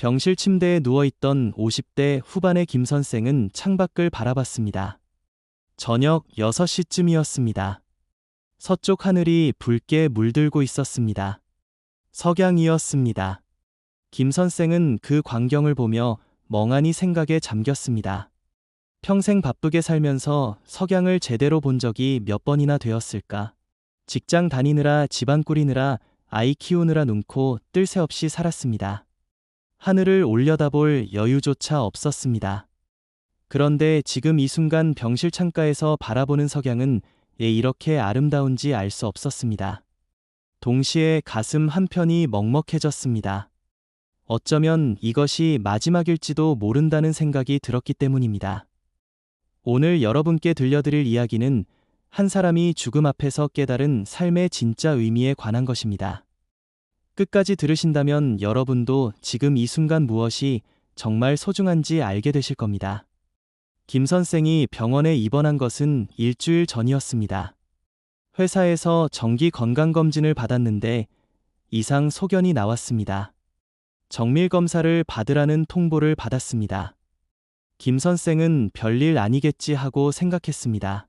병실 침대에 누워있던 50대 후반의 김 선생은 창밖을 바라봤습니다. 저녁 6시쯤이었습니다. 서쪽 하늘이 붉게 물들고 있었습니다. 석양이었습니다. 김 선생은 그 광경을 보며 멍하니 생각에 잠겼습니다. 평생 바쁘게 살면서 석양을 제대로 본 적이 몇 번이나 되었을까? 직장 다니느라 집안 꾸리느라 아이 키우느라 눈코 뜰 새 없이 살았습니다. 하늘을 올려다볼 여유조차 없었습니다. 그런데 지금 이 순간 병실 창가에서 바라보는 석양은 왜 이렇게 아름다운지 알 수 없었습니다. 동시에 가슴 한편이 먹먹해졌습니다. 어쩌면 이것이 마지막일지도 모른다는 생각이 들었기 때문입니다. 오늘 여러분께 들려드릴 이야기는 한 사람이 죽음 앞에서 깨달은 삶의 진짜 의미에 관한 것입니다. 끝까지 들으신다면 여러분도 지금 이 순간 무엇이 정말 소중한지 알게 되실 겁니다. 김 선생이 병원에 입원한 것은 일주일 전이었습니다. 회사에서 정기 건강검진을 받았는데 이상 소견이 나왔습니다. 정밀검사를 받으라는 통보를 받았습니다. 김 선생은 별일 아니겠지 하고 생각했습니다.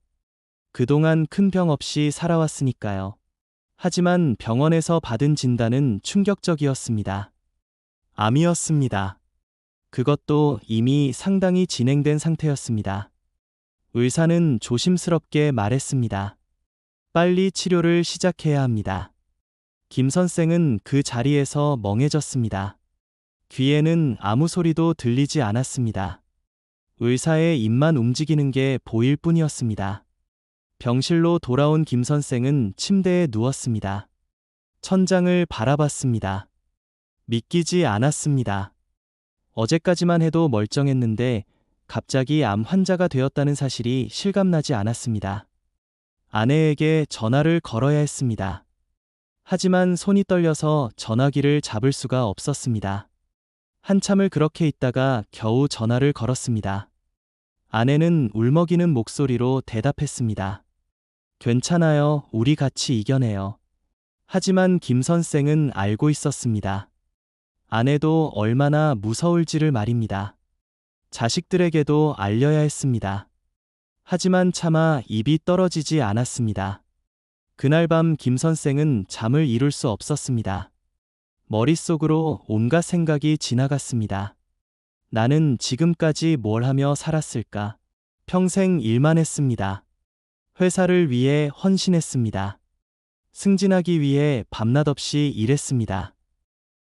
그동안 큰 병 없이 살아왔으니까요. 하지만 병원에서 받은 진단은 충격적이었습니다. 암이었습니다. 그것도 이미 상당히 진행된 상태였습니다. 의사는 조심스럽게 말했습니다. 빨리 치료를 시작해야 합니다. 김 선생은 그 자리에서 멍해졌습니다. 귀에는 아무 소리도 들리지 않았습니다. 의사의 입만 움직이는 게 보일 뿐이었습니다. 병실로 돌아온 김 선생은 침대에 누웠습니다. 천장을 바라봤습니다. 믿기지 않았습니다. 어제까지만 해도 멀쩡했는데 갑자기 암 환자가 되었다는 사실이 실감나지 않았습니다. 아내에게 전화를 걸어야 했습니다. 하지만 손이 떨려서 전화기를 잡을 수가 없었습니다. 한참을 그렇게 있다가 겨우 전화를 걸었습니다. 아내는 울먹이는 목소리로 대답했습니다. 괜찮아요. 우리 같이 이겨내요. 하지만 김 선생은 알고 있었습니다. 아내도 얼마나 무서울지를 말입니다. 자식들에게도 알려야 했습니다. 하지만 차마 입이 떨어지지 않았습니다. 그날 밤 김 선생은 잠을 이룰 수 없었습니다. 머릿속으로 온갖 생각이 지나갔습니다. 나는 지금까지 뭘 하며 살았을까? 평생 일만 했습니다. 회사를 위해 헌신했습니다. 승진하기 위해 밤낮 없이 일했습니다.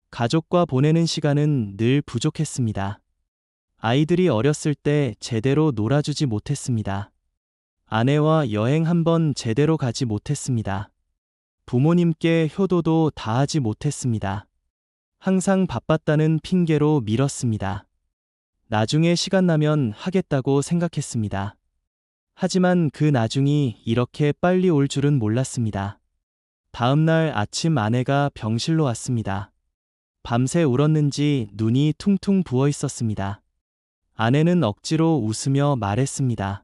가족과 보내는 시간은 늘 부족했습니다. 아이들이 어렸을 때 제대로 놀아주지 못했습니다. 아내와 여행 한번 제대로 가지 못했습니다. 부모님께 효도도 다하지 못했습니다. 항상 바빴다는 핑계로 미뤘습니다. 나중에 시간 나면 하겠다고 생각했습니다. 하지만 그 나중이 이렇게 빨리 올 줄은 몰랐습니다. 다음 날 아침 아내가 병실로 왔습니다. 밤새 울었는지 눈이 퉁퉁 부어 있었습니다. 아내는 억지로 웃으며 말했습니다.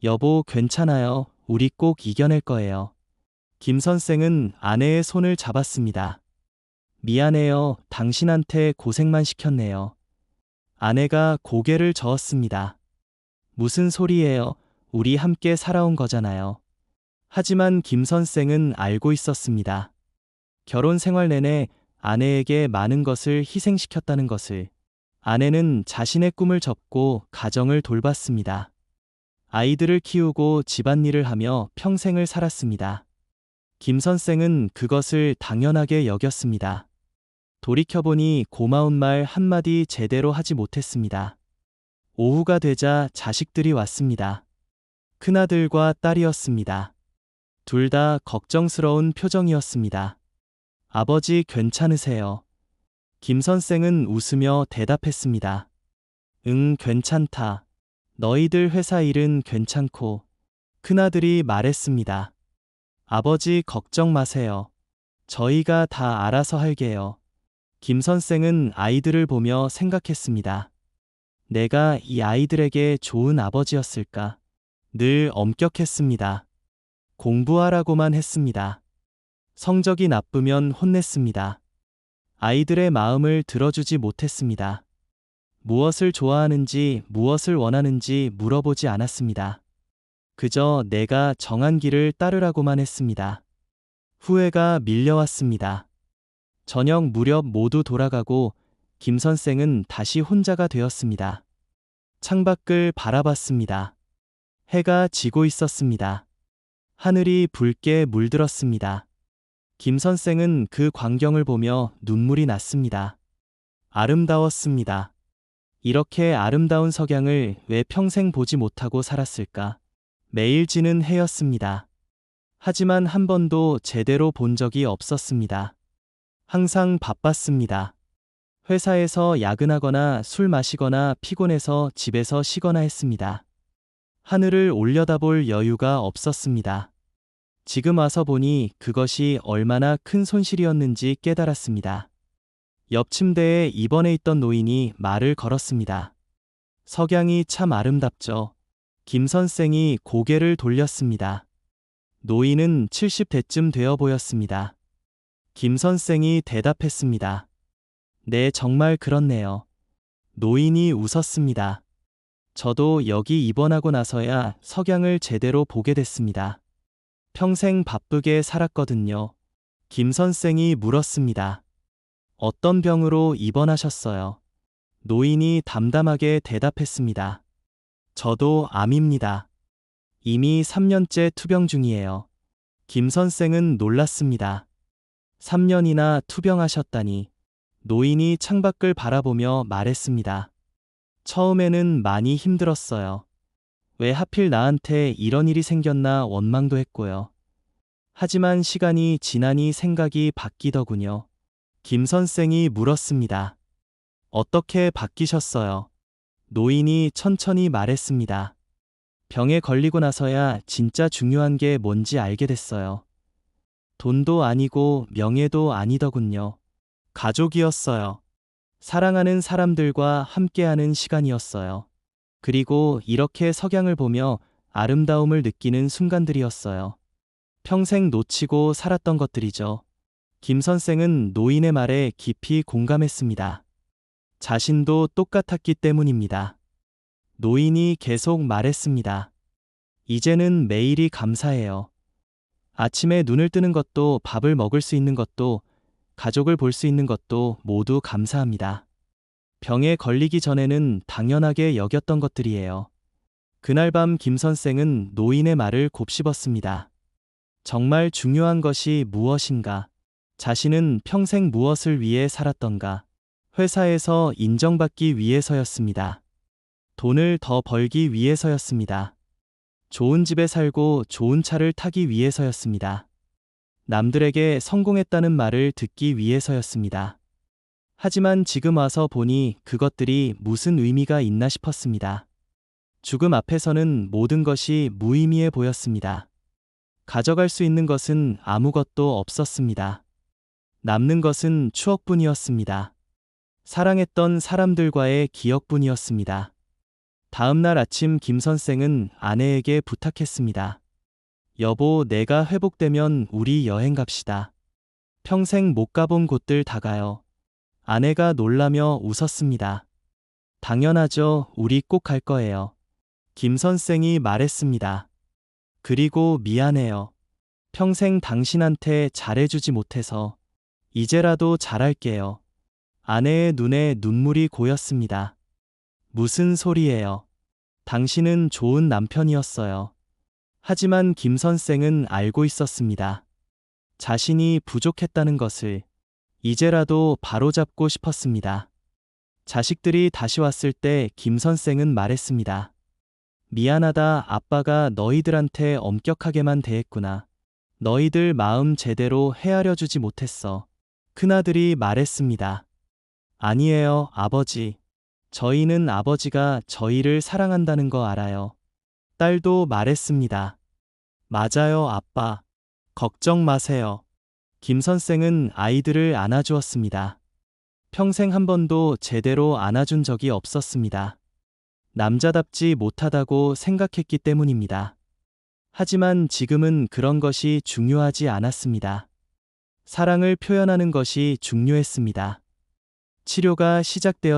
여보, 괜찮아요. 우리 꼭 이겨낼 거예요. 김 선생은 아내의 손을 잡았습니다. 미안해요. 당신한테 고생만 시켰네요. 아내가 고개를 저었습니다. 무슨 소리예요? 우리 함께 살아온 거잖아요. 하지만 김 선생은 알고 있었습니다. 결혼 생활 내내 아내에게 많은 것을 희생시켰다는 것을. 아내는 자신의 꿈을 접고 가정을 돌봤습니다. 아이들을 키우고 집안일을 하며 평생을 살았습니다. 김 선생은 그것을 당연하게 여겼습니다. 돌이켜보니 고마운 말 한마디 제대로 하지 못했습니다. 오후가 되자 자식들이 왔습니다. 큰아들과 딸이었습니다. 둘 다 걱정스러운 표정이었습니다. 아버지 괜찮으세요? 김 선생은 웃으며 대답했습니다. 응, 괜찮다. 너희들 회사 일은 괜찮고. 큰아들이 말했습니다. 아버지 걱정 마세요. 저희가 다 알아서 할게요. 김 선생은 아이들을 보며 생각했습니다. 내가 이 아이들에게 좋은 아버지였을까? 늘 엄격했습니다. 공부하라고만 했습니다. 성적이 나쁘면 혼냈습니다. 아이들의 마음을 들어주지 못했습니다. 무엇을 좋아하는지, 무엇을 원하는지 물어보지 않았습니다. 그저 내가 정한 길을 따르라고만 했습니다. 후회가 밀려왔습니다. 저녁 무렵 모두 돌아가고 김 선생은 다시 혼자가 되었습니다. 창밖을 바라봤습니다. 해가 지고 있었습니다. 하늘이 붉게 물들었습니다. 김 선생은 그 광경을 보며 눈물이 났습니다. 아름다웠습니다. 이렇게 아름다운 석양을 왜 평생 보지 못하고 살았을까? 매일 지는 해였습니다. 하지만 한 번도 제대로 본 적이 없었습니다. 항상 바빴습니다. 회사에서 야근하거나 술 마시거나 피곤해서 집에서 쉬거나 했습니다. 하늘을 올려다볼 여유가 없었습니다. 지금 와서 보니 그것이 얼마나 큰 손실이었는지 깨달았습니다. 옆 침대에 입원해 있던 노인이 말을 걸었습니다. 석양이 참 아름답죠. 김 선생이 고개를 돌렸습니다. 노인은 70대쯤 되어 보였습니다. 김 선생이 대답했습니다. 네, 정말 그렇네요. 노인이 웃었습니다. 저도 여기 입원하고 나서야 석양을 제대로 보게 됐습니다. 평생 바쁘게 살았거든요. 김 선생이 물었습니다. 어떤 병으로 입원하셨어요? 노인이 담담하게 대답했습니다. 저도 암입니다. 이미 3년째 투병 중이에요. 김 선생은 놀랐습니다. 3년이나 투병하셨다니. 노인이 창밖을 바라보며 말했습니다. 처음에는 많이 힘들었어요. 왜 하필 나한테 이런 일이 생겼나 원망도 했고요. 하지만 시간이 지나니 생각이 바뀌더군요. 김 선생이 물었습니다. 어떻게 바뀌셨어요? 노인이 천천히 말했습니다. 병에 걸리고 나서야 진짜 중요한 게 뭔지 알게 됐어요. 돈도 아니고 명예도 아니더군요. 가족이었어요. 사랑하는 사람들과 함께하는 시간이었어요. 그리고 이렇게 석양을 보며 아름다움을 느끼는 순간들이었어요. 평생 놓치고 살았던 것들이죠. 김 선생은 노인의 말에 깊이 공감했습니다. 자신도 똑같았기 때문입니다. 노인이 계속 말했습니다. 이제는 매일이 감사해요. 아침에 눈을 뜨는 것도, 밥을 먹을 수 있는 것도, 가족을 볼 수 있는 것도 모두 감사합니다. 병에 걸리기 전에는 당연하게 여겼던 것들이에요. 그날 밤 김 선생은 노인의 말을 곱씹었습니다. 정말 중요한 것이 무엇인가? 자신은 평생 무엇을 위해 살았던가? 회사에서 인정받기 위해서였습니다. 돈을 더 벌기 위해서였습니다. 좋은 집에 살고 좋은 차를 타기 위해서였습니다. 남들에게 성공했다는 말을 듣기 위해서였습니다. 하지만 지금 와서 보니 그것들이 무슨 의미가 있나 싶었습니다. 죽음 앞에서는 모든 것이 무의미해 보였습니다. 가져갈 수 있는 것은 아무것도 없었습니다. 남는 것은 추억뿐이었습니다. 사랑했던 사람들과의 기억뿐이었습니다. 다음 날 아침 김 선생은 아내에게 부탁했습니다. 여보, 내가 회복되면 우리 여행 갑시다. 평생 못 가본 곳들 다 가요. 아내가 놀라며 웃었습니다. 당연하죠. 우리 꼭 갈 거예요. 김 선생이 말했습니다. 그리고 미안해요. 평생 당신한테 잘해주지 못해서. 이제라도 잘할게요. 아내의 눈에 눈물이 고였습니다. 무슨 소리예요? 당신은 좋은 남편이었어요. 하지만 김 선생은 알고 있었습니다. 자신이 부족했다는 것을. 이제라도 바로잡고 싶었습니다. 자식들이 다시 왔을 때 김 선생은 말했습니다. 미안하다, 아빠가 너희들한테 엄격하게만 대했구나. 너희들 마음 제대로 헤아려 주지 못했어. 큰아들이 말했습니다. 아니에요, 아버지. 저희는 아버지가 저희를 사랑한다는 거 알아요. 딸도 말했습니다. 맞아요, 아빠. 걱정 마세요. 김 선생은 아이들을 안아주었습니다. 평생 한 번도 제대로 안아준 적이 없었습니다. 남자답지 못하다고 생각했기 때문입니다. 하지만 지금은 그런 것이 중요하지 않았습니다. 사랑을 표현하는 것이 중요했습니다. 치료가 시작되었습니다.